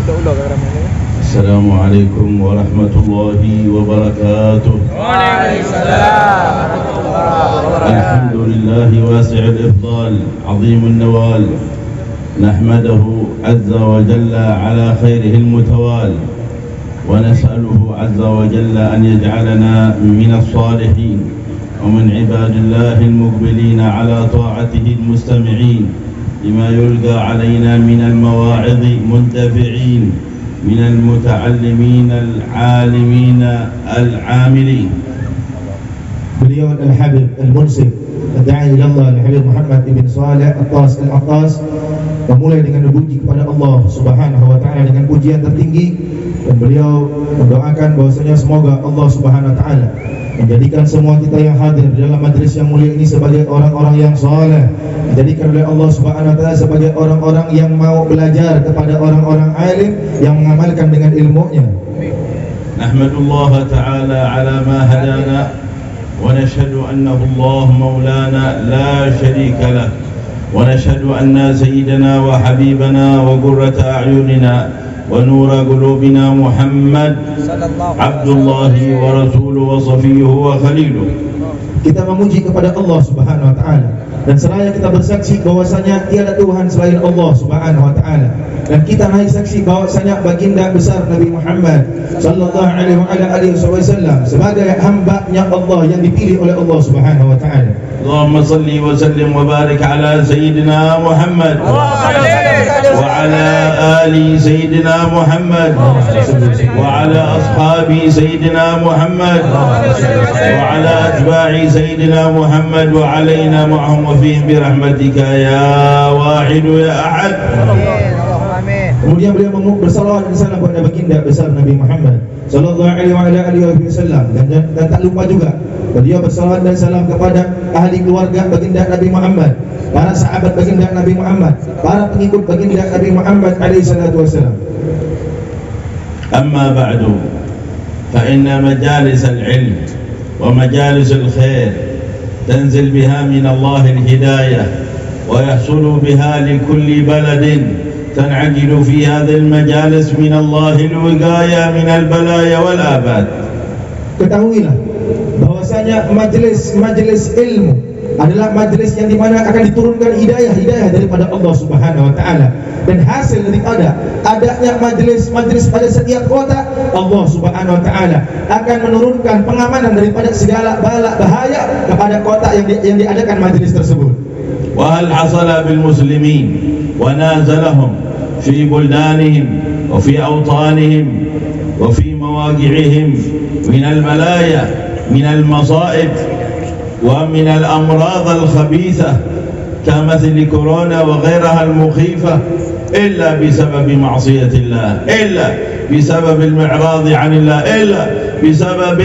Assalamualaikum warahmatullahi wabarakatuh. Waalaikumsalam warahmatullahi wabarakatuh. Alhamdulillah wasi'ul ifdal, azimul nawal. Nahmaduhu azza wa jalla ala khairihil mutawal. Wa nas'aluhu azza wa jalla an yaj'alana minas salihin wa min ibadillahil muqbilin ala ta'atihil mustami'in lima yulqa alaina minal mawa'idhi muntafi'in من المتعلمين العالمين العاملين. Beliau Al-Habib Al-Munsif Ad-Da'i ilallah Al-Habib Muhammad ibn Saleh Al-Attas memulai dengan memuji kepada Allah Subhanahu wa taala dengan pujian tertinggi, dan beliau mendoakan bahwasanya semoga Allah Subhanahu wa taala menjadikan semua kita yang hadir di dalam majlis yang mulia ini sebagai orang-orang yang saleh, dijadikan oleh Allah Subhanahu wa taala sebagai orang-orang yang mau belajar kepada orang-orang alim yang mengamalkan dengan ilmunya. Nahmadullah ta'ala ala ma hadana wa nashhadu annahu Allah maulana la sharika lah wa nashhadu anna sayyidana wa habibana wa qurrata a'yunina wa nura qulubina Muhammad Abdullahi wa rasuluhu wa safiyuhu wa khaliluh. Kita memuji kepada Allah Subhanahu wa taala dan seraya kita bersaksi bahwasanya tiada Tuhan selain Allah Subhanahu wa taala, dan kita naik saksi bahwasanya baginda besar Nabi Muhammad sallallahu alaihi wasallam sebagai hamba-Nya Allah yang dipilih oleh Allah Subhanahu wa taala. Allahumma salli wa sallim wa barik ala sayyidina Muhammad wa ala ali sayyidina Muhammad wa ala ashabi sayyidina Muhammad wa ala atba'i sayyidina Muhammad wa alaina ma'hum wa fihim birahmatika ya wahidu ya ahad. Kemudian beliau bersalawat dan salam kepada baginda besar Nabi Muhammad sallallahu alaihi wasallam, dan tak lupa juga beliau bersalawat dan salam kepada ahli keluarga baginda Nabi Muhammad, para sahabat baginda Nabi Muhammad, para pengikut baginda Nabi Muhammad alaihi salatu wasallam. Amma ba'du, fa inna majalis al-ilm wa majalis al-khair tanzil biha min Allah al-hidayah wa yahsulu biha li kulli baladin تنعقد في هذه المجالس من الله الوقاية من البلايا والآفات. Ketahuilah bahwasanya majelis ilmu adalah majelis yang dimana akan diturunkan hidayah daripada Allah Subhanahu wa taala, dan hasil daripada adanya majelis pada setiap kota, Allah Subhanahu wa taala akan menurunkan pengamanan daripada segala bala bahaya kepada kota yang diadakan majelis tersebut. Wa hal hasala bil muslimin wa nazalahum في بلدانهم وفي أوطانهم وفي مواقعهم من البلايا من المصائب ومن الأمراض الخبيثة كمثل كورونا وغيرها المخيفة إلا بسبب معصية الله، إلا بسبب المعراض عن الله، إلا بسبب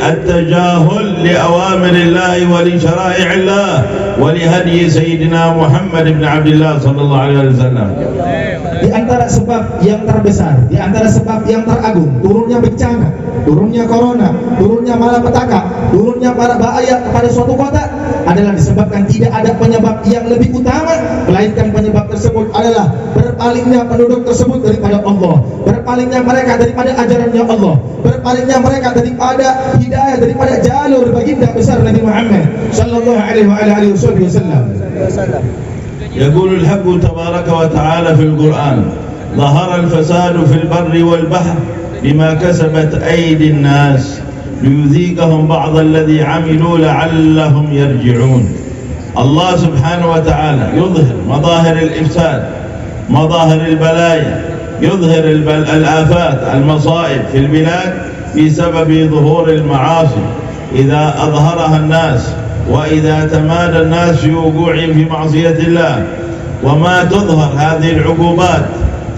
التجاهل لأوامر الله ولشرائع الله ولهدي سيدنا محمد بن عبد الله صلى الله عليه وسلم. Di antara sebab yang terbesar, di antara sebab yang teragung turunnya bencana, turunnya corona, turunnya malapetaka, turunnya para bahaya kepada suatu kota adalah disebabkan tidak ada penyebab yang lebih utama, melainkan penyebab tersebut adalah berpalingnya penduduk tersebut daripada Allah, berpalingnya mereka daripada ajarannya Allah, berpalingnya mereka daripada hidayah, daripada jalur baginda besar Nabi Muhammad sallallahu alaihi wasallam. يقول الحق تبارك وتعالى في القرآن: ظهر الفساد في البر والبحر بما كسبت أيدي الناس ليذيقهم بعض الذي عملوا لعلهم يرجعون. الله سبحانه وتعالى يظهر مظاهر الإفساد، مظاهر البلايا، يظهر الآفات المصائب في البلاد بسبب ظهور المعاصي. إذا أظهرها الناس وإذا تمادى الناس في وقوعهم في معصية الله، وما تظهر هذه العقوبات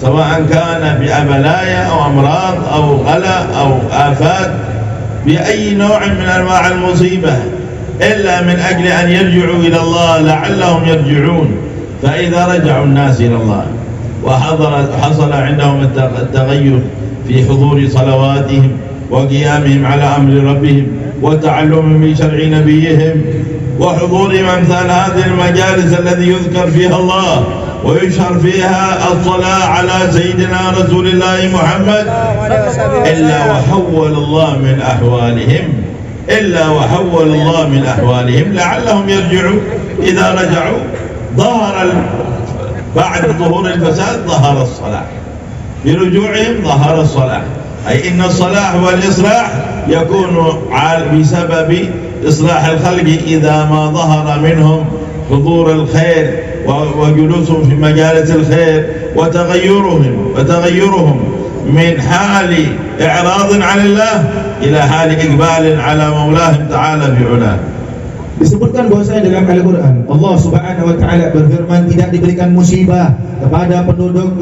سواء كان ببلايا أو أمراض أو غلا أو آفات بأي نوع من أنواع المصيبة إلا من أجل أن يرجعوا إلى الله لعلهم يرجعون. فإذا رجعوا الناس إلى الله وحصل عندهم التغير في حضور صلواتهم وقيامهم على أمر ربهم وتعلمهم من شرع نبيهم وحضور أمثال هذه المجالس الذي يذكر فيها الله ويشهر فيها الصلاة على سيدنا رسول الله محمد إلا وحول الله من أحوالهم لعلهم يرجعوا. إذا رجعوا بعد ظهور الفساد ظهر الصلاح، برجوعهم ظهر الصلاح، أي إن الصلاح والإصلاح يكون بسبب إصلاح الخلق إذا ما ظهر منهم حضور الخير وجلوسهم في مجالس الخير وتغيرهم من حال إعراض عن الله إلى حال إقبال على مولاهم تعالى في علاه. Disebutkan bahwasanya dalam Al-Quran Allah Subhanahu wa Ta'ala berfirman, tidak diberikan musibah kepada penduduk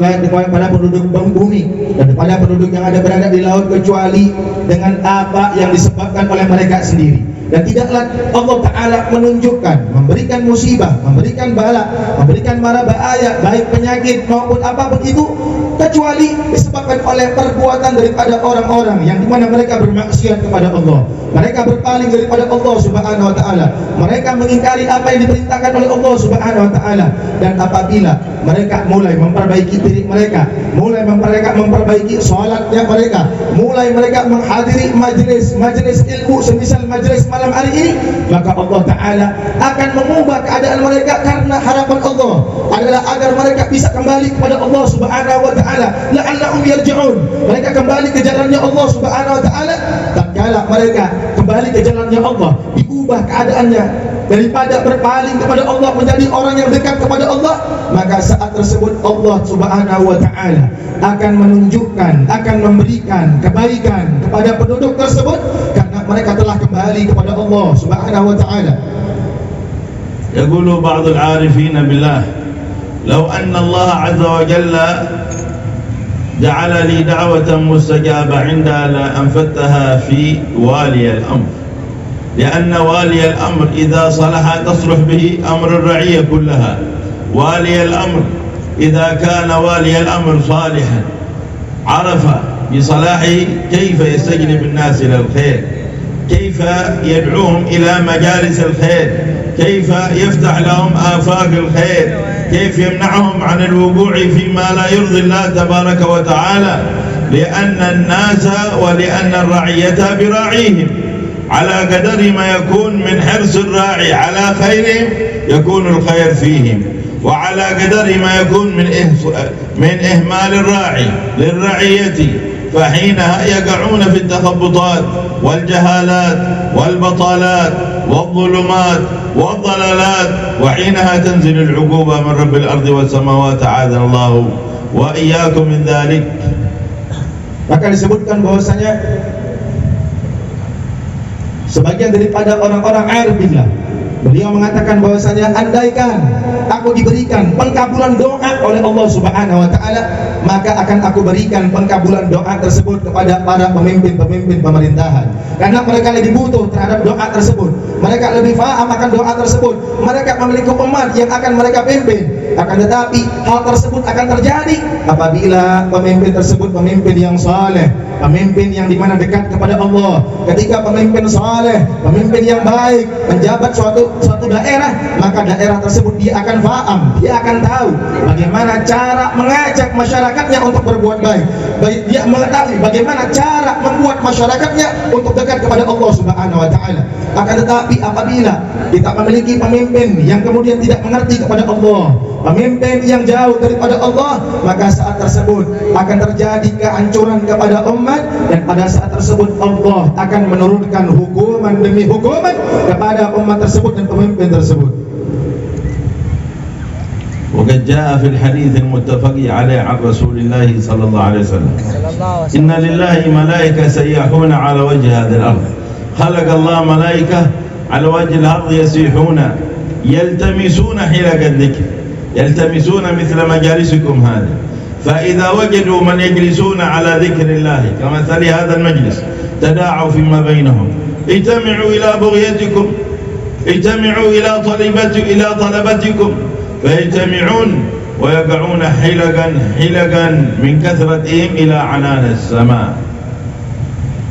bumi dan kepada penduduk yang berada di laut kecuali dengan apa yang disebabkan oleh mereka sendiri. Dan tidaklah Allah Ta'ala menunjukkan, memberikan musibah, memberikan bala, memberikan mara bahaya, baik penyakit maupun apapun itu, kecuali disebabkan oleh perbuatan daripada orang-orang yang dimana mereka bermaksiat kepada Allah, mereka berpaling daripada Allah Subhanahu wa Ta'ala, mereka mengingkari apa yang diperintahkan oleh Allah Subhanahu wa Ta'ala. Dan apabila mereka mulai memperbaiki diri mereka, mulai memperbaiki sholatnya mereka, mulai mereka menghadiri majelis ilmu semisal majelis malam hari ini, maka Allah Ta'ala akan mengubah keadaan mereka, karena harapan Allah adalah agar mereka bisa kembali kepada Allah Subhanahu wa Ta'ala, la'allahum yarji'un. Mereka kembali ke jalannya Allah Subhanahu wa Ta'ala. Tatkala mereka kembali ke jalannya Allah, diubah keadaannya daripada berpaling kepada Allah menjadi orang yang dekat kepada Allah, maka saat tersebut Allah Subhanahu wa Ta'ala akan menunjukkan, akan memberikan kebaikan kepada penduduk tersebut, karena mereka telah kembali kepada Allah Subhanahu wa Ta'ala. يقول بعض العارفين بالله لو أن الله عز وجل جعل لي دعوة مستجابة عندها لأنفذتها في والي الأمر، لأن والي الأمر إذا صلح تصلح به أمر الرعية كلها. والي الأمر إذا كان والي الأمر صالحا عرف بصلاحه كيف يستجلب الناس إلى الخير، كيف يدعوهم إلى مجالس الخير، كيف يفتح لهم آفاق الخير، كيف يمنعهم عن الوقوع فيما لا يرضي الله تبارك وتعالى، لأن الناس ولأن الرعية براعيهم، على قدر ما يكون من حرص الراعي على خيرهم يكون الخير فيهم، وعلى قدر ما يكون من إهمال الراعي للرعية فحينها يقعون في التخبطات والجهالات والبطالات والظلمات والضلالات، وحينها تنزل العقوبة من رب الأرض والسماوات أعاذنا الله وإياكم من ذلك. Maka disebutkan bahwasanya sebagian daripada orang-orang arif billah, beliau mengatakan bahwasanya andaikan aku diberikan pengkabulan doa oleh Allah Subhanahu wa Ta'ala, maka akan aku berikan pengkabulan doa tersebut kepada para pemimpin-pemimpin pemerintahan, karena mereka lebih butuh terhadap doa tersebut, mereka lebih paham akan doa tersebut, mereka memiliki umat yang akan mereka pimpin. Akan tetapi hal tersebut akan terjadi apabila pemimpin tersebut pemimpin yang saleh, pemimpin yang dimana dekat kepada Allah. Ketika pemimpin saleh, pemimpin yang baik menjabat suatu daerah, maka daerah tersebut dia akan paham, dia akan tahu bagaimana cara mengajak masyarakatnya untuk berbuat baik, dia mengetahui bagaimana cara membuat masyarakatnya untuk dekat kepada Allah Subhanahu wa Ta'ala. Akan tetapi apabila kita memiliki pemimpin yang kemudian tidak mengerti kepada Allah, pemimpin yang jauh daripada Allah, maka saat tersebut akan terjadi kehancuran kepada umat, dan pada saat tersebut Allah akan menurunkan hukuman demi hukuman kepada umat tersebut dan pemimpin tersebut. وقد جاء في الحديث المتفق عليه عن رسول الله صلى الله عليه وسلم إن لله ملائكة سياحون على وجه هذه الأرض. خلق الله ملائكة على وجه الأرض يسيحون يلتمسون حلق الذكر، يلتمسون مثل مجالسكم هذه، فإذا وجدوا من يجلسون على ذكر الله كمثل هذا المجلس تداعوا فيما بينهم، اجتمعوا إلى بغيتكم، اجتمعوا إلى طلبتكم، فيجتمعون ويقعون حلقا من كثرتهم إلى عنان السماء.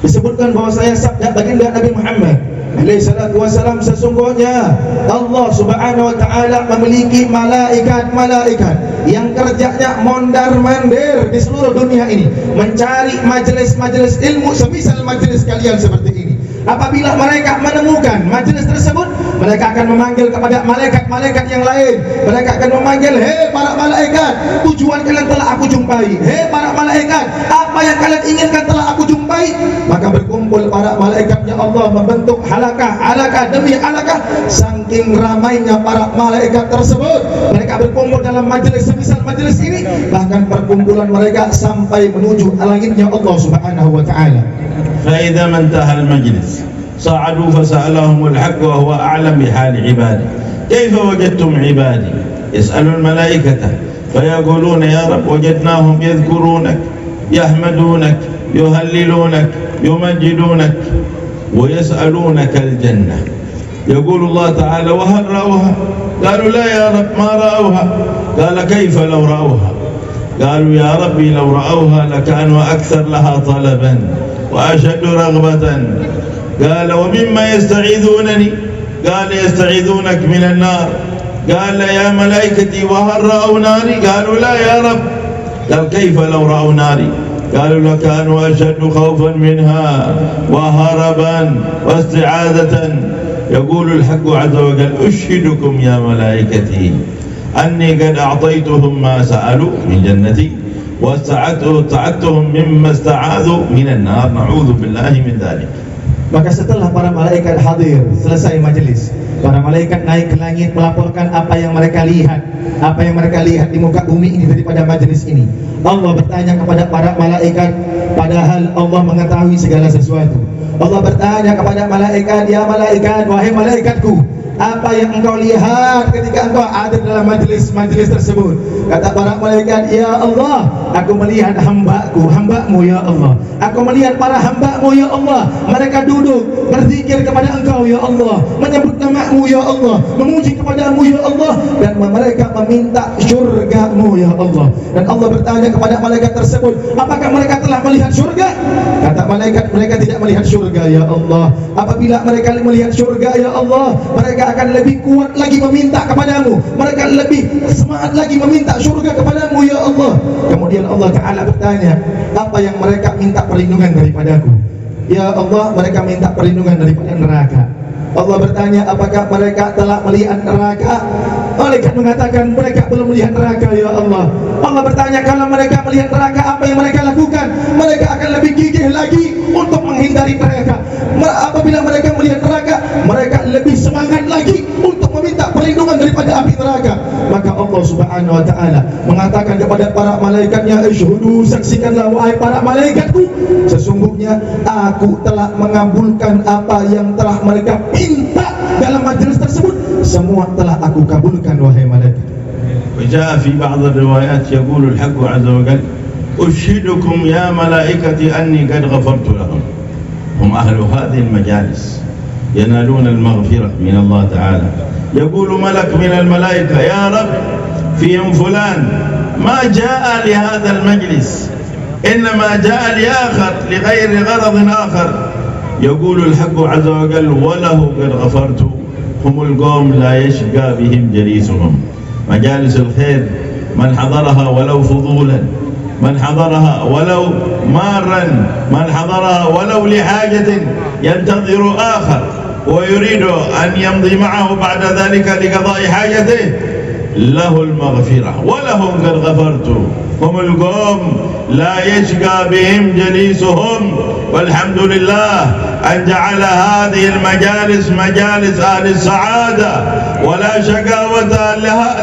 Disebutkan bahwasanya sabda baginda Nabi Muhammad alaihi salatu wasalam, sesungguhnya Allah subhanahu wa ta'ala memiliki malaikat-malaikat yang kerjanya mondar-mandir di seluruh dunia ini, mencari majelis-majelis ilmu semisal majelis kalian seperti ini. Apabila mereka menemukan majelis tersebut, mereka akan memanggil kepada malaikat-malaikat yang lain. Mereka akan memanggil, hei para malaikat, tujuan kalian telah aku jumpai. Hei para malaikat, apa yang kalian inginkan telah aku jumpai. Maka berkumpul para malaikatnya Allah, membentuk halakah demi halakah. Saking ramainya para malaikat tersebut, mereka berkumpul dalam majelis semisal majelis ini. Bahkan perkumpulan mereka sampai menuju langitnya Allah subhanahu wa ta'ala. فإذا ما انتهى المجلس صعدوا فسألهم الحق وهو أعلم بحال عباده كيف وجدتم عبادي يسأل الملائكة فيقولون يا رب وجدناهم يذكرونك يحمدونك يهللونك يمجدونك ويسألونك الجنة. يقول الله تعالى وهل رأوها؟ قالوا لا يا رب ما رأوها. قال كيف لو رأوها؟ قالوا يا ربي لو رأوها لكانوا أكثر لها طلبا وأشد رغبة. قال ومما يستعيذونني؟ قال يستعيذونك من النار. قال يا ملائكتي وهل رأوا ناري؟ قالوا لا يا رب. قال كيف لو رأوا ناري؟ قالوا لكانوا أشد خوفا منها وهربا واستعاذة. يقول الحق عز وجل أشهدكم يا ملائكتي أني قد أعطيتهم ما سألوا من جنتي واستعدتهم مما استعاذوا من النار. نعوذ بالله من ذلك. Maka setelah para malaikat hadir, selesai majelis, para malaikat naik ke langit melaporkan apa yang mereka lihat di muka bumi ini daripada majelis ini. Allah bertanya kepada para malaikat, padahal Allah mengetahui segala sesuatu. Allah bertanya kepada malaikat, ya malaikat, wahai malaikatku, apa yang engkau lihat ketika engkau ada dalam majelis tersebut? Kata para malaikat, ya Allah, aku melihat hambamu ya Allah. Aku melihat para hambamu ya Allah. Mereka duduk berzikir kepada engkau ya Allah, menyebut namamu ya Allah, memuji kepadamu ya Allah, dan mereka meminta syurgamu ya Allah. Dan Allah bertanya kepada malaikat tersebut, apakah mereka telah melihat syurga? Kata malaikat, mereka tidak melihat syurga ya Allah. Apabila mereka melihat syurga ya Allah, mereka akan lebih kuat lagi meminta kepadamu, mereka lebih semangat lagi meminta syurga kepadamu ya Allah. Kemudian Allah Ta'ala bertanya, apa yang mereka minta perlindungan daripadaku? Ya Allah, mereka minta perlindungan daripada neraka. Allah bertanya, apakah mereka telah melihat neraka? Malaikat mengatakan mereka belum melihat neraka ya Allah. Allah bertanya, kalau mereka melihat neraka, apa yang mereka lakukan? Mereka akan lebih gigih lagi untuk menghindari neraka. Apabila mereka melihat neraka, mereka lebih semangat lagi untuk meminta perlindungan daripada api neraka. Maka Allah Subhanahu wa ta'ala mengatakan kepada para malaikatnya, isyhudu, saksikanlah wahai para malaikatku, sesungguhnya aku telah mengabulkan apa yang telah mereka minta dalam majelis tersebut, semua telah aku kabulkan wahai malaikat. وجاء في بعض الروايات يقول الحق عز وجل أشهدكم يا ملائكتي أني قد غفرت لهم. هم أهل هذه المجالس ينالون المغفرة من الله تعالى. يقول ملك من الملائكة يا رب فيهم فلان ما جاء لهذا المجلس إنما جاء لغير غرض آخر. يقول الحق عز وجل وله قد غفرت. هم القوم لا يشقى بهم جليسهم. مجالس الخير من حضرها ولو فضولا، من حضرها ولو مارا، من حضرها ولو لحاجة ينتظر آخر ويريد أن يمضي معه بعد ذلك لقضاء حاجته، له المغفرة ولهم قد غفرت. هم القوم لا يشقى بهم جليسهم. والحمد لله أن جعل هذه المجالس مجالس أهل السعادة، ولا شقاوة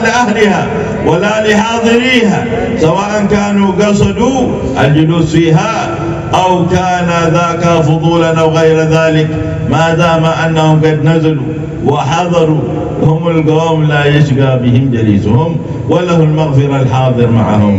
لأهلها ولا لحاضريها، سواء كانوا قصدوا الجلوس فيها أو كان ذاك فضولا أو غير ذلك، ما دام أنهم قد نزلوا وحضروا. هم القوم لا يشقى بهم جليسهم وله المغفرة الحاضر معهم.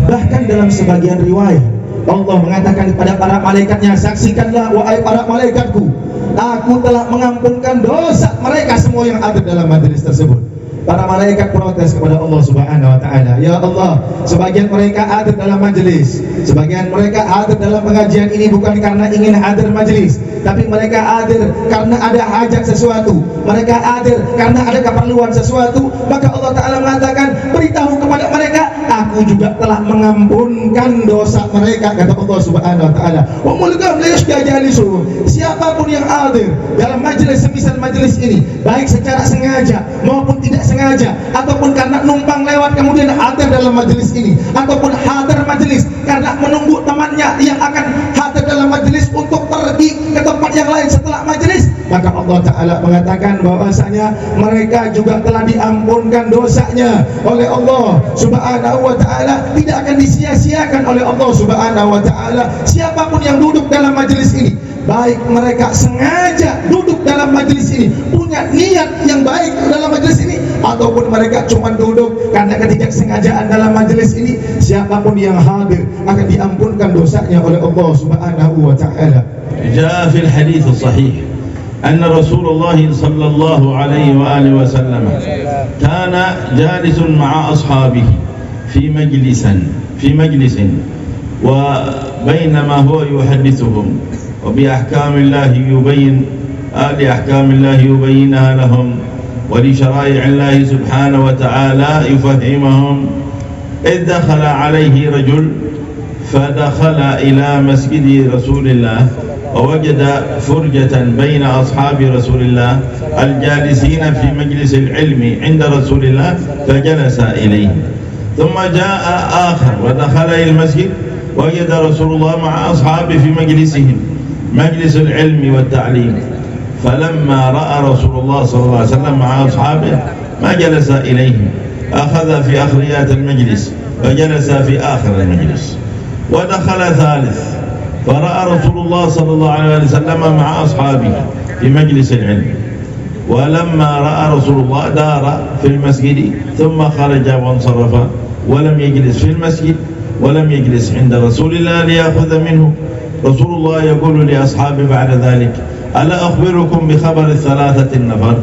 Bahkan dalam sebagian riwayat Allah mengatakan kepada para malaikatnya, saksikanlah wahai para malaikatku, aku telah mengampunkan dosa mereka semua yang ada dalam majelis tersebut. para malaikat protes kepada Allah Subhanahu wa taala. Ya Allah, sebagian mereka hadir dalam majelis, sebagian mereka hadir dalam pengajian ini bukan karena ingin hadir majelis, tapi mereka hadir karena ada hajat sesuatu, mereka hadir karena ada keperluan sesuatu. Maka Allah taala mengatakan, beritahu kepada mereka, aku juga telah mengampunkan dosa mereka, kata Allah Subhanahu wa taala. Wa mulkam la yastajalisu. Siapapun yang hadir dalam majelis semisal majelis ini, baik secara sengaja maupun tidak sengaja, ataupun karena numpang lewat kemudian hadir dalam majelis ini, ataupun hadir majelis karena menunggu temannya yang akan hadir dalam majelis untuk pergi ke tempat yang lain setelah majelis, maka Allah taala mengatakan bahwasanya mereka juga telah diampunkan dosanya oleh Allah Subhanahu wa taala, tidak akan disia-siakan oleh Allah Subhanahu wa taala. Siapapun yang duduk dalam majelis ini, baik mereka sengaja duduk dalam majelis ini, punya niat yang baik dalam majelis ini, ataupun mereka cuma duduk karena ketidaksengajaan dalam majelis ini, siapapun yang hadir akan diampunkan dosanya oleh Allah Subhanahu wa taala. جاء في الحديث الصحيح أن رسول الله صلى الله عليه وآله وسلم كان جالس مع أصحابه في مجلس وبينما هو يحدثهم وبأحكام الله لأحكام الله يبينها لهم ولشرائع الله سبحانه وتعالى يفهمهم، إذ دخل عليه رجل فدخل إلى مسجد رسول الله ووجد فرجة بين أصحاب رسول الله الجالسين في مجلس العلم عند رسول الله فجلس إليه، ثم جاء آخر ودخل إلى المسجد وجد رسول الله مع أصحابه في مجلسهم مجلس العلم والتعليم، فلما رأى رسول الله صلى الله عليه وسلم مع أصحابه ما جلس إليهم، أخذ في أخريات المجلس وجلس في آخر المجلس، ودخل ثالث فرأى رسول الله صلى الله عليه وسلم مع أصحابه في مجلس العلم، ولما رأى رسول الله دار في المسجد ثم خرج وانصرف ولم يجلس في المسجد ولم يجلس عند رسول الله ليأخذ منه. رسول الله يقول لأصحابه بعد ذلك: ألا أخبركم بخبر الثلاثة النفر؟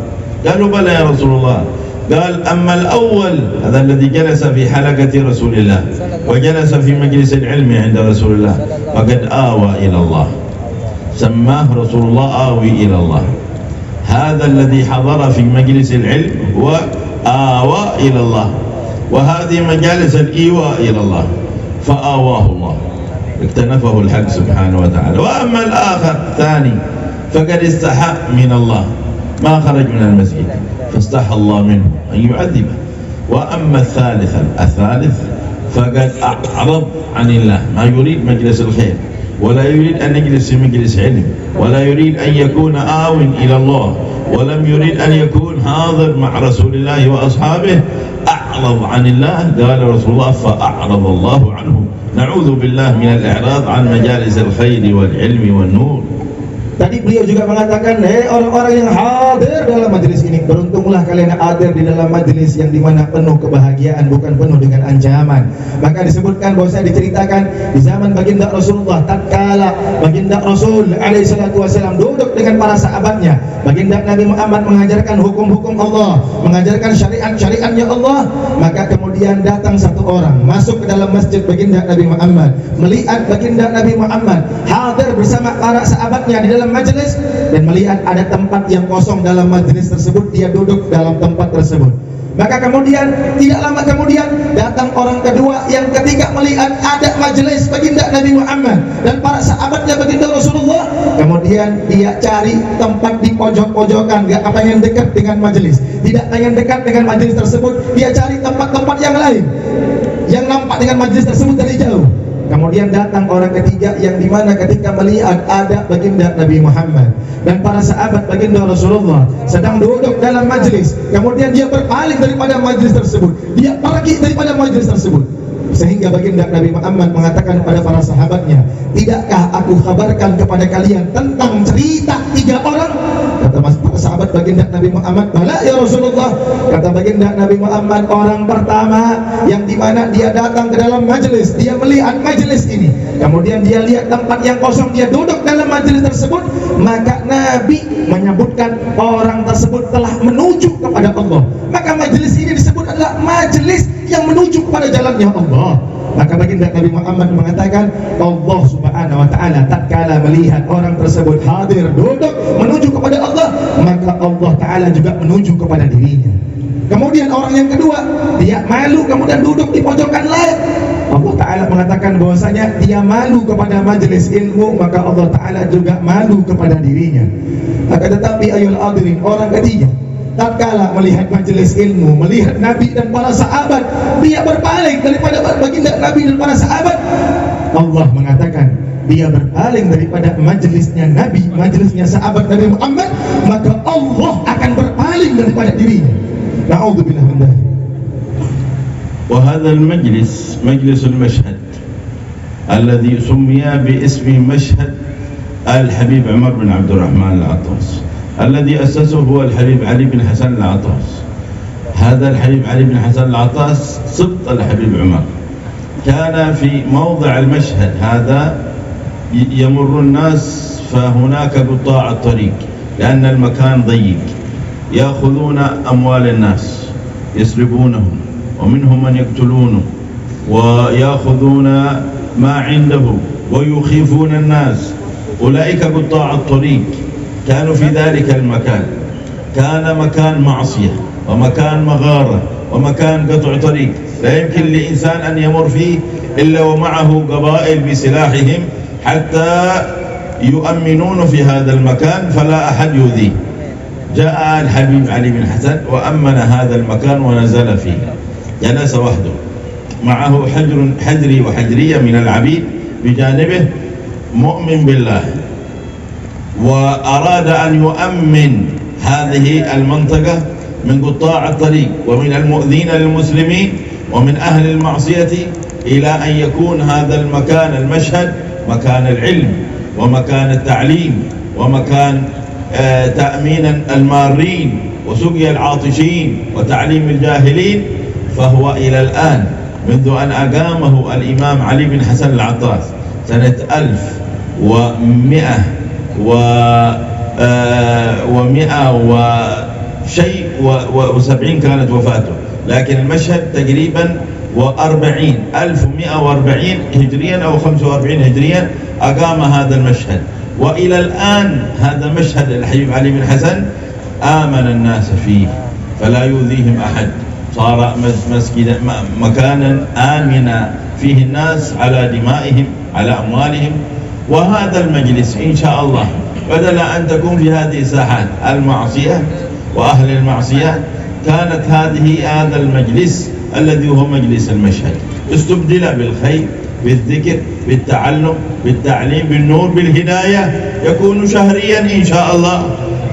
قالوا: بلى يا رسول الله. قال: أما الأول هذا الذي جلس في حلقة رسول الله وجلس في مجلس العلم عند رسول الله فقد آوى إلى الله، سماه رسول الله آوي إلى الله. هذا الذي حضر في مجلس العلم هو آوى إلى الله، وهذه مجالس الإيواء إلى الله فآواه الله، اكتنفه الحق سبحانه وتعالى. وأما الآخر ثاني فقد استحى من الله، ما خرج من المسجد فاستحى الله منه أن يعذبه. وأما الثالث فقد أعرض عن الله، ما يريد مجلس الخير ولا يريد أن يجلس في مجلس علم ولا يريد أن يكون آو إلى الله ولم يريد أن يكون حاضر مع رسول الله وأصحابه، أعرض عن الله. قال رسول الله: فأعرض الله عنه. نعوذ بالله من الإعراض عن مجالس الخير والعلم والنور. Tadi beliau juga mengatakan, hei orang-orang yang hadir dalam majelis ini, beruntunglah kalian hadir di dalam majelis yang dimana penuh kebahagiaan, bukan penuh dengan ancaman. Maka disebutkan bahwa saya diceritakan di zaman baginda Rasulullah, tatkala baginda Rasul alaihissalam duduk dengan para sahabatnya, baginda Nabi Muhammad mengajarkan hukum-hukum Allah, mengajarkan syariat-syariatnya Allah. Maka kemudian datang satu orang masuk ke dalam masjid baginda Nabi Muhammad, melihat baginda Nabi Muhammad hadir bersama para sahabatnya di dalam majelis dan melihat ada tempat yang kosong dalam majelis tersebut, dia duduk dalam tempat tersebut. Maka kemudian tidak lama kemudian datang orang kedua yang ketika melihat ada majelis baginda Nabi Muhammad dan para sahabatnya baginda Rasulullah, kemudian dia cari tempat di pojok-pojokan, gak pengen dekat dengan majelis, tidak pengen dekat dengan majelis tersebut, dia cari tempat-tempat yang lain yang nampak dengan majelis tersebut dari jauh. Kemudian datang orang ketiga yang dimana ketika melihat ada baginda Nabi Muhammad dan para sahabat baginda Rasulullah sedang duduk dalam majlis, kemudian dia berpaling daripada majlis tersebut, dia pergi daripada majlis tersebut. sehingga baginda Nabi Muhammad mengatakan kepada para sahabatnya, tidakkah aku kabarkan kepada kalian tentang cerita 3 orang? Kata para sahabat baginda Nabi Muhammad, bala ya Rasulullah. Kata baginda Nabi Muhammad, orang pertama yang dimana dia datang ke dalam majelis, dia melihat majelis ini, kemudian dia lihat tempat yang kosong, dia duduk dalam majelis tersebut, maka Nabi menyebutkan orang tersebut telah menuju kepada Allah. Maka majelis ini disebut adalah majelis yang menuju kepada jalannya Allah. Maka baginda Nabi Muhammad mengatakan, Allah Subhanahu wa taala tatkala melihat orang tersebut hadir duduk menuju kepada Allah, maka Allah taala juga menuju kepada dirinya. Kemudian orang yang kedua, dia malu kemudian duduk di pojokan lain. Allah taala mengatakan bahwasanya dia malu kepada majelis ilmu, maka Allah taala juga malu kepada dirinya. Akan tetapi ayol hadirin, orang ketiga tatkala melihat majelis ilmu, melihat Nabi dan para sahabat, dia berpaling daripada baginda Nabi dan para sahabat. Allah mengatakan dia berpaling daripada majelisnya Nabi, majelisnya sahabat Nabi Muhammad, maka Allah akan berpaling daripada dirinya. Na'udzubillah min dzalik. وهذا المجلس مجلس المشهد الذي سمي باسم مشهد الحبيب عمر بن عبد الرحمن العطاس، الذي أسسه هو الحبيب علي بن حسن العطاس. هذا الحبيب علي بن حسن العطاس سبط الحبيب عمر، كان في موضع المشهد هذا يمر الناس فهناك قطاع الطريق، لأن المكان ضيق، يأخذون أموال الناس يسلبونهم، ومنهم من يقتلونه ويأخذون ما عنده ويخيفون الناس. أولئك قطاع الطريق كانوا في ذلك المكان، كان مكان معصية ومكان مغارة ومكان قطع طريق، لا يمكن لإنسان أن يمر فيه إلا ومعه قبائل بسلاحهم حتى يؤمنون في هذا المكان فلا أحد يؤذيه. جاء الحبيب علي بن حسن وأمن هذا المكان ونزل فيه، جلس وحده، معه حجري وحجرية من العبيد بجانبه، مؤمن بالله، وأراد أن يؤمن هذه المنطقة من قطاع الطريق ومن المؤذين للمسلمين ومن أهل المعصية، إلى أن يكون هذا المكان المشهد مكان العلم ومكان التعليم ومكان تأمين المارين وسقي العاطشين وتعليم الجاهلين. فهو إلى الآن منذ أن أقامه الإمام علي بن حسن العطاس سنة 1170 كانت وفاته، لكن المشهد تقريبا 1140 هجريا أو 45 هجريا أقام هذا المشهد، وإلى الآن هذا مشهد الحبيب علي بن حسن آمن الناس فيه فلا يؤذيهم أحد، صار مسجدا مكانا آمنا فيه الناس على دمائهم على أموالهم. وهذا المجلس إن شاء الله بدل أن تكون في هذه الساحات المعصية وأهل المعصية، كانت هذا المجلس الذي هو مجلس المشهد استبدل بالخير، بالذكر، بالتعلم، بالتعليم، بالنور، بالهداية، يكون شهريا إن شاء الله.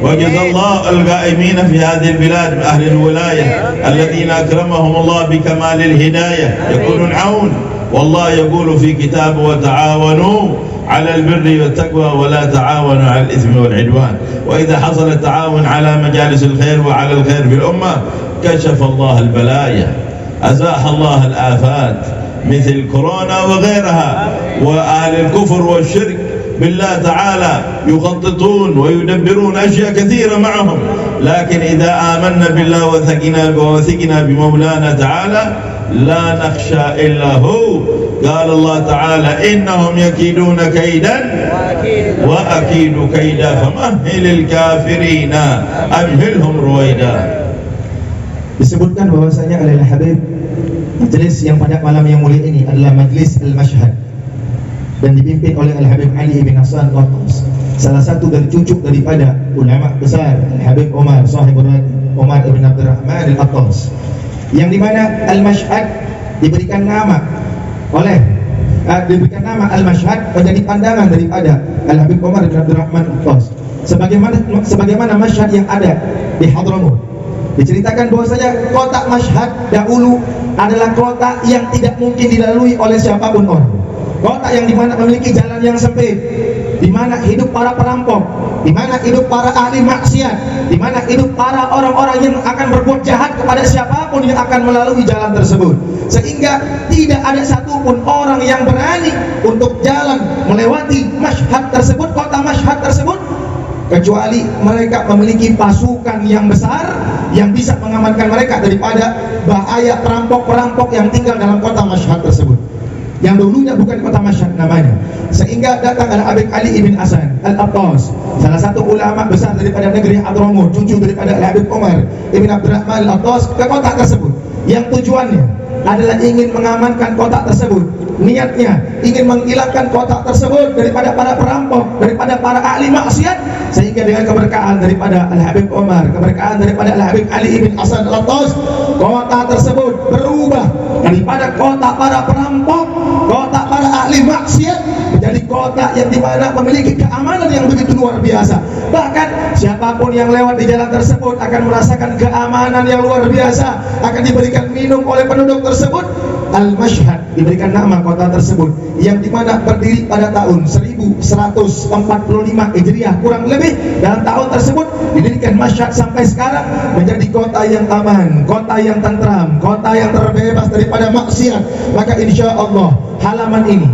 وجزا الله القائمين في هذه البلاد أهل الولاية الذين أكرمهم الله بكمال الهداية يكونون عون. والله يقول في كتابه وتعاونوا على البر والتقوى ولا تعاونوا على الإثم والعدوان. وإذا حصل التعاون على مجالس الخير وعلى الخير في الأمة كشف الله البلايا، أزاح الله الآفات مثل كورونا وغيرها. وأهل الكفر والشرك بالله تعالى يخططون ويدبرون أشياء كثيرة معهم، لكن إذا آمنا بالله وثقنا بمولانا تعالى لا نخشى إلا هو. قال الله تعالى إنهم يكيدون كيدا وأكيد كيدا فمهل الكافرين أمهلهم رويدا. Disebutkan bahwasanya oleh Habib, majelis yang pada malam yang mulia ini adalah majelis al-mashhad dan dipimpin oleh Al-Habib Ali bin Hasan Al-Attas, salah satu dari cucu daripada ulama besar Al-Habib Umar Sahibul Radi Umar ibn Abdurrahman Al-Attas, yang dimana al-mashhad diberikan nama al-mashhad menjadi pandangan daripada Al-Habib Umar ibn Abdurrahman Al-Attas, sebagaimana mashhad yang ada di Hadramaut. Diceritakan bahwasanya kota Mashhad dahulu adalah kota yang tidak mungkin dilalui oleh siapapun orang. Kota yang dimana memiliki jalan yang sempit, dimana hidup para perampok, dimana hidup para ahli maksiat, dimana hidup para orang-orang yang akan berbuat jahat kepada siapapun yang akan melalui jalan tersebut. Sehingga tidak ada satupun orang yang berani untuk jalan melewati Mashhad tersebut, kota Mashhad tersebut, kecuali mereka memiliki pasukan yang besar yang bisa mengamankan mereka daripada bahaya perampok-perampok yang tinggal dalam kota Mashhad tersebut, yang dulunya bukan kota Mashhad namanya. Sehingga datang Al-Habib Ali ibn Hasan Al-Attas, salah satu ulama besar daripada negeri Hadramut, cucu daripada Al-Habib Umar ibn Abdurrahman Al-Attas, ke kota tersebut, yang tujuannya adalah ingin mengamankan kota tersebut. Niatnya ingin menghilangkan kota tersebut daripada para perampok, daripada para ahli maksiat, sehingga dengan keberkahan daripada Al-Habib Umar, keberkahan daripada Al-Habib Ali ibn Hasan Al-Attas, kota tersebut berubah daripada kota para perampok, kota para ahli maksiat, menjadi kota yang dimana memiliki keamanan yang begitu luar biasa. Bahkan siapapun yang lewat di jalan tersebut akan merasakan keamanan yang luar biasa, akan diberikan minum oleh penduduk tersebut. Al-Mashhad diberikan nama kota tersebut, yang dimana berdiri pada tahun 1145 Hijriah kurang lebih. Dalam tahun tersebut didirikan Mashhad sampai sekarang menjadi kota yang aman, kota yang tentram, kota yang terbebas daripada maksiat. Maka insya Allah halaman ini,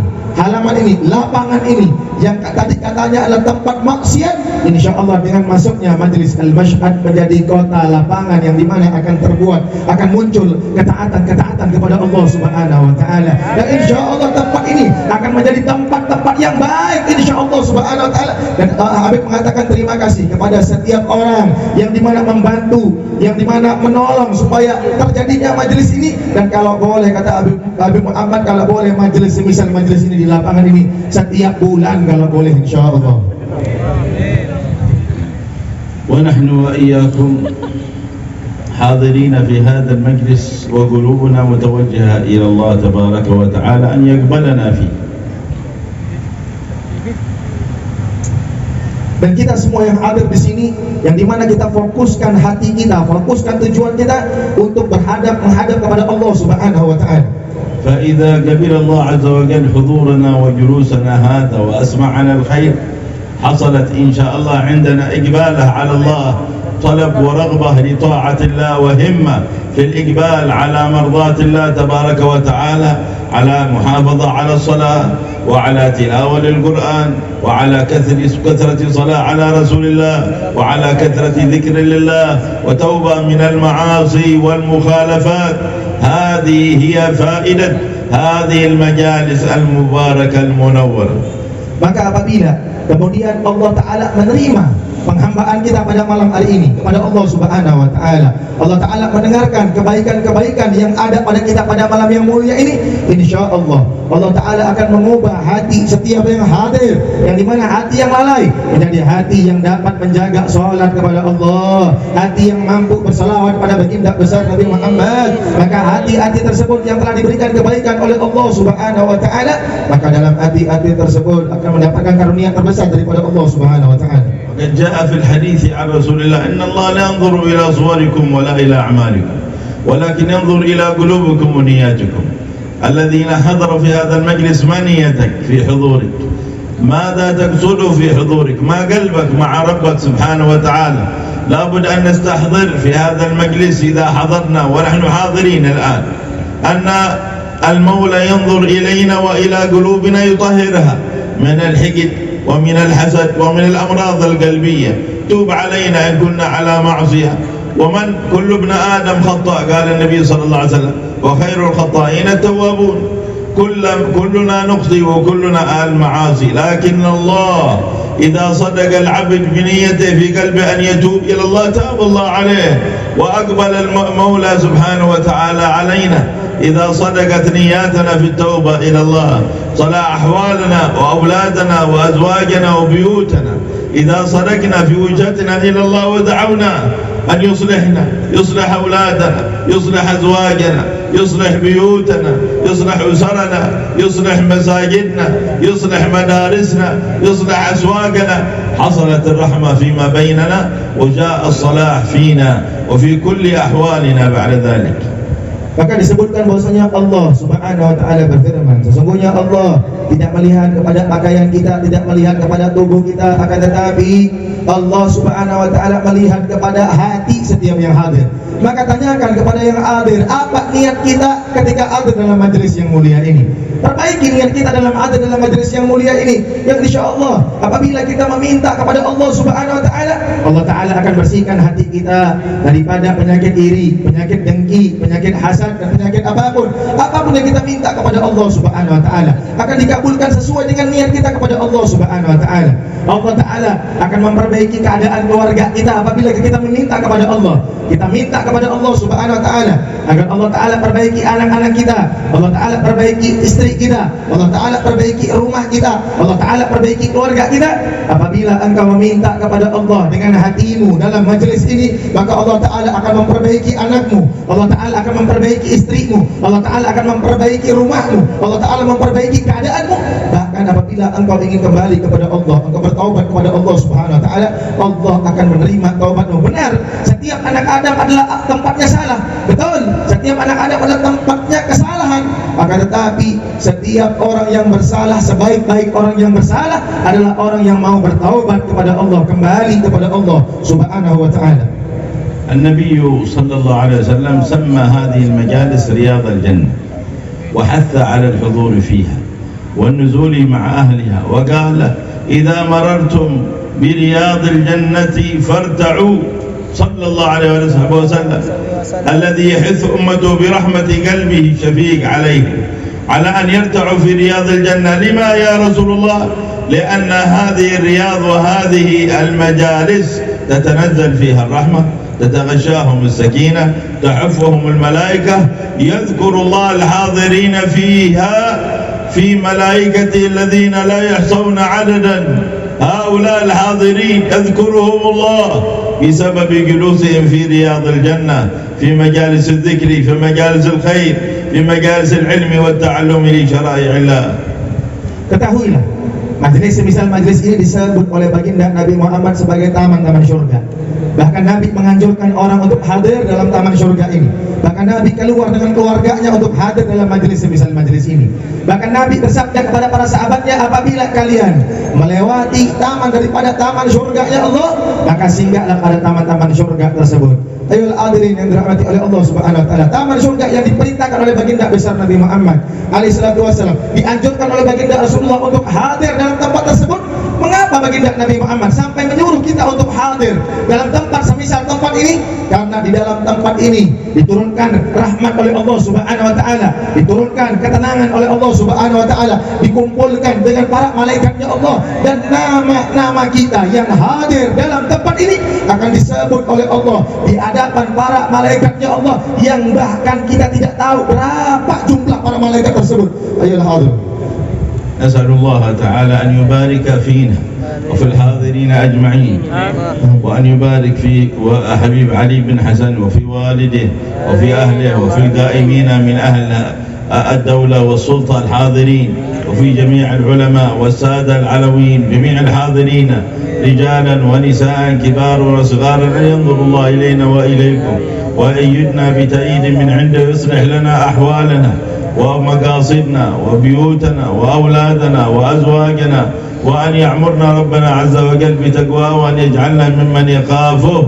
lapangan ini yang tadi katanya adalah tempat maksiat, insya Allah dengan masuknya Majelis Al-Mashhad menjadi kota lapangan yang dimana akan muncul ketaatan kepada Allah Subhanahu wa Ta'ala. Dan insya Allah tempat ini akan menjadi tempat-tempat yang baik, insya Allah Subhanahu wa Ta'ala. Dan Habib mengatakan terima kasih kepada setiap orang yang dimana membantu, yang dimana menolong supaya terjadinya majelis ini. Dan kalau boleh, kata Habib Muhammad, kalau boleh majelis semisal majelis ini di lapangan ini setiap bulan kalau boleh, insyaallah. Wa nahnu wa iyyakum hadirin fi hadha al-majlis wa qulubuna mutawajjiha ila Allah tabaraka wa ta'ala an yaqbalana fi. Dan kita semua yang hadir di sini, yang dimana kita fokuskan hati kita, fokuskan tujuan kita untuk menghadap kepada Allah Subhanahu wa Ta'ala. فإذا قبل الله عز وجل حضورنا وجلوسنا هذا وأسمعنا الخير، حصلت إن شاء الله عندنا إقبالة على الله، طلب ورغبة لطاعة الله، وهمة في الإقبال على مرضاة الله تبارك وتعالى، على محافظة على الصلاة وعلى تلاوة للقرآن وعلى كثرة صلاة على رسول الله وعلى كثرة ذكر لله وتوبة من المعاصي والمخالفات. هذه هي فائدة هذه المجالس المباركة المنورة. Maka apabila kemudian Allah Ta'ala menerima penghambaan kita pada malam hari ini kepada Allah Subhanahu wa Ta'ala, Allah Ta'ala mendengarkan kebaikan-kebaikan yang ada pada kita pada malam yang mulia ini, insya Allah Allah Ta'ala akan mengubah hati setiap yang hadir, yang dimana hati yang lalai menjadi hati yang dapat menjaga sholat kepada Allah, hati yang mampu bersalawat pada baginda besar Nabi Muhammad. Maka hati-hati tersebut yang telah diberikan kebaikan oleh Allah Subhanahu wa Ta'ala, maka dalam hati-hati tersebut akan mendapatkan karunia terbesar daripada Allah Subhanahu wa Ta'ala. وقد جاء في الحديث عن رسول الله إن الله لا ينظر إلى صوركم ولا إلى أعمالكم ولكن ينظر إلى قلوبكم ونياتكم. الذين حضروا في هذا المجلس، ما نيتك في حضورك؟ ماذا تقصد في حضورك؟ ما قلبك مع ربك سبحانه وتعالى؟ لابد أن نستحضر في هذا المجلس إذا حضرنا ونحن حاضرين الآن أن المولى ينظر إلينا وإلى قلوبنا يطهرها من الحقد ومن الحسد ومن الأمراض القلبية. توب علينا إن كنا على معصية، ومن كل ابن آدم خطأ، قال النبي صلى الله عليه وسلم وخير الخطائين التوابون. كلنا نخطئ وكلنا آل معاصي، لكن الله إذا صدق العبد بنيته في قلبه أن يتوب إلى الله تاب الله عليه، وأقبل المولى سبحانه وتعالى علينا إذا صدقت نياتنا في التوبة إلى الله، صلاح أحوالنا وأولادنا وأزواجنا وبيوتنا. إذا صدقنا في وجهتنا إلى الله ودعونا أن يصلحنا، يصلح أولادنا، يصلح أزواجنا، يصلح بيوتنا، يصلح أسرنا، يصلح مساجدنا، يصلح مدارسنا، يصلح أسواقنا، حصلت الرحمة فيما بيننا وجاء الصلاح فينا وفي كل أحوالنا بعد ذلك. Maka disebutkan bahwasanya Allah Subhanahu wa taala berfirman, sesungguhnya Allah tidak melihat kepada pakaian kita, tidak melihat kepada tubuh kita, akan tetapi Allah Subhanahu wa taala melihat kepada hati setiap yang hadir. Maka tanyakan kepada yang hadir, apa niat kita ketika hadir dalam majelis yang mulia ini? Perbaiki niat kita dalam hadir dalam majelis yang mulia ini, yang insyaallah apabila kita meminta kepada Allah Subhanahu wa taala, Allah taala akan bersihkan hati kita daripada penyakit iri, penyakit dengki, penyakit hasad, dan penyakit apapun yang kita minta kepada Allah Subhanahu wa taala akan dikabulkan sesuai dengan niat kita kepada Allah Subhanahu wa taala. Allah taala akan memperbaiki keadaan keluarga kita apabila kita meminta kepada Allah. Kita minta kepada Allah Subhanahu wa taala agar Allah taala perbaiki anak-anak kita, Allah taala perbaiki istri kita, Allah taala perbaiki rumah kita, Allah taala perbaiki keluarga kita. Apabila engkau meminta kepada Allah dengan hatimu dalam majelis ini, maka Allah taala akan memperbaiki anakmu, Allah taala akan memperbaiki istrimu, Allah taala akan memperbaiki rumahmu, Allah taala memperbaiki keadaanmu. Bahkan apabila engkau ingin kembali kepada Allah, engkau bertaubat kepada Allah Subhanahu wa taala, Allah akan menerima taubatmu. Benar, setiap anak Adam adalah tempatnya salah, betul, setiap anak Adam adalah tempatnya kesalahan. Akan tetapi setiap orang yang bersalah, sebaik-baik orang yang bersalah adalah orang yang mau bertaubat kepada Allah, kembali kepada Allah Subhanahu wa taala. النبي صلى الله عليه وسلم سمى هذه المجالس رياض الجنة، وحث على الحضور فيها والنزول مع أهلها، وقال إذا مررتم برياض الجنة فارتعوا، صلى الله عليه وسلم الذي يحث أمته برحمة قلبه الشفيق عليه على أن يرتعوا في رياض الجنة. لما يا رسول الله؟ لأن هذه الرياض وهذه المجالس تتنزل فيها الرحمة، تتغشاهم السكينة، تحفهم الملائكة، يذكر الله الحاضرين فيها في ملائكته الذين لا يحصون عددا. هؤلاء الحاضرين يذكرهم الله بسبب جلوسهم في رياض الجنة، في مجالس الذكر، في مجالس الخير، في مجالس العلم والتعلم لشرائع الله. Ketahuilah, majelis semisal majelis ini disebut oleh baginda Nabi Muhammad sebagai taman-taman surga. Bahkan Nabi menganjurkan orang untuk hadir dalam taman surga ini. Bahkan Nabi keluar dengan keluarganya untuk hadir dalam majelis semisal majelis ini. Bahkan Nabi bersabda kepada para sahabatnya, apabila kalian melewati taman daripada taman surganya Allah, maka singgahlah pada taman-taman surga tersebut. Ayolah hadirin yang dirahmati oleh Allah Subhanahu wa taala, taman surga yang diperintahkan oleh baginda besar Nabi Muhammad alaihi salatu wasallam, dianjurkan oleh baginda Rasulullah untuk hadir dalam tempat tersebut. Mengapa baginda Nabi Muhammad sampai menyuruh kita untuk hadir dalam tempat semisal tempat ini? Karena di dalam tempat ini diturunkan rahmat oleh Allah Subhanahu wa taala, diturunkan ketenangan oleh Allah Subhanahu wa taala, dikumpulkan dengan para malaikatnya Allah, dan nama-nama kita yang hadir dalam tempat ini akan disebut oleh Allah di hadapan para malaikatnya Allah, yang bahkan kita tidak tahu berapa jumlah para malaikat tersebut. Ayolah hadir. نسأل الله تعالى أن يبارك فينا وفي الحاضرين أجمعين، وأن يبارك في حبيب علي بن حسن وفي والده وفي أهله وفي القائمين من أهل الدولة والسلطة الحاضرين، وفي جميع العلماء والسادة العلويين، جميع الحاضرين رجالا ونساء كبار وصغار، أن ينظر الله إلينا وإليكم وأيدنا بتأييد من عنده يصلح لنا أحوالنا ومقاصدنا وبيوتنا وأولادنا وأزواجنا، وأن يعمرنا ربنا عز وجل بتقواه، وأن يجعلنا ممن يخافه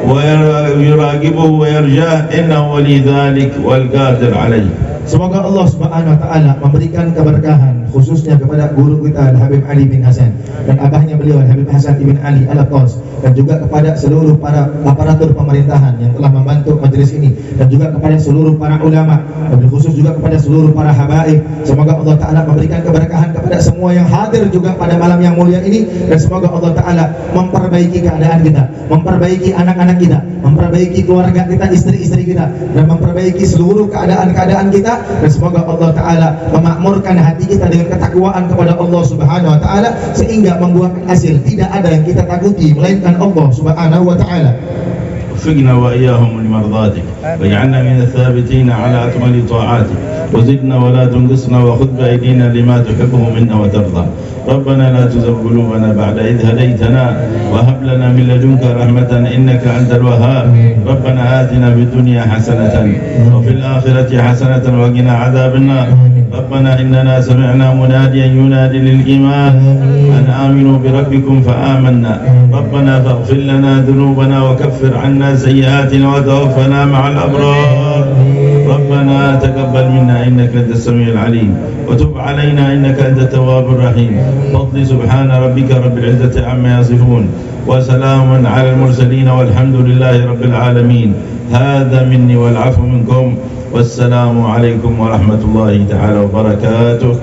ويراقبه ويرجاه، إنه ولي ذلك والقادر عليه. Semoga Allah Subhanahu wa taala memberikan keberkahan khususnya kepada guru kita Habib Ali bin Hasan dan abahnya beliau Habib Hasan ibn Ali Al-Attas, dan juga kepada seluruh para aparatur pemerintahan yang telah membantu majelis ini, dan juga kepada seluruh para ulama, dan khusus juga kepada seluruh para habaib. Semoga Allah taala memberikan keberkahan kepada semua yang hadir juga pada malam yang mulia ini, dan semoga Allah taala memperbaiki keadaan kita, memperbaiki anak-anak kita, memperbaiki keluarga kita, istri-istri kita, dan memperbaiki seluruh keadaan-keadaan kita, dan semoga Allah taala memakmurkan hati kita dengan ketakwaan kepada Allah Subhanahu wa taala, sehingga membuahkan hasil tidak ada yang kita takuti melainkan Allah Subhanahu wa taala. وفقنا وإياهم لمرضاتك، واجعلنا من الثابتين على أكمل طاعاتك، وزدنا ولا تنقصنا، وخذ بأيدينا لما تحبه منا وترضى، ربنا لا تزغ قلوبنا بعد إذ هديتنا وهب لنا من لدنك رحمة إنك أنت الوهاب. ربنا آتنا في الدنيا حسنة وفي الآخرة حسنة وقنا عذاب النار. ربنا إننا سمعنا مناديا ينادي للإيمان أن آمنوا بربكم فآمنا. ربنا فاغفر لنا ذنوبنا وكفر عنا سيئاتنا وتوفنا مع الأبرار. ربنا تقبل منا إنك أنت السميع العليم وتب علينا إنك أنت التواب الرحيم. فضل سبحان ربك رب العزة عما يصفون وسلام على المرسلين والحمد لله رب العالمين. هذا مني والعفو منكم والسلام عليكم ورحمة الله تعالى وبركاته.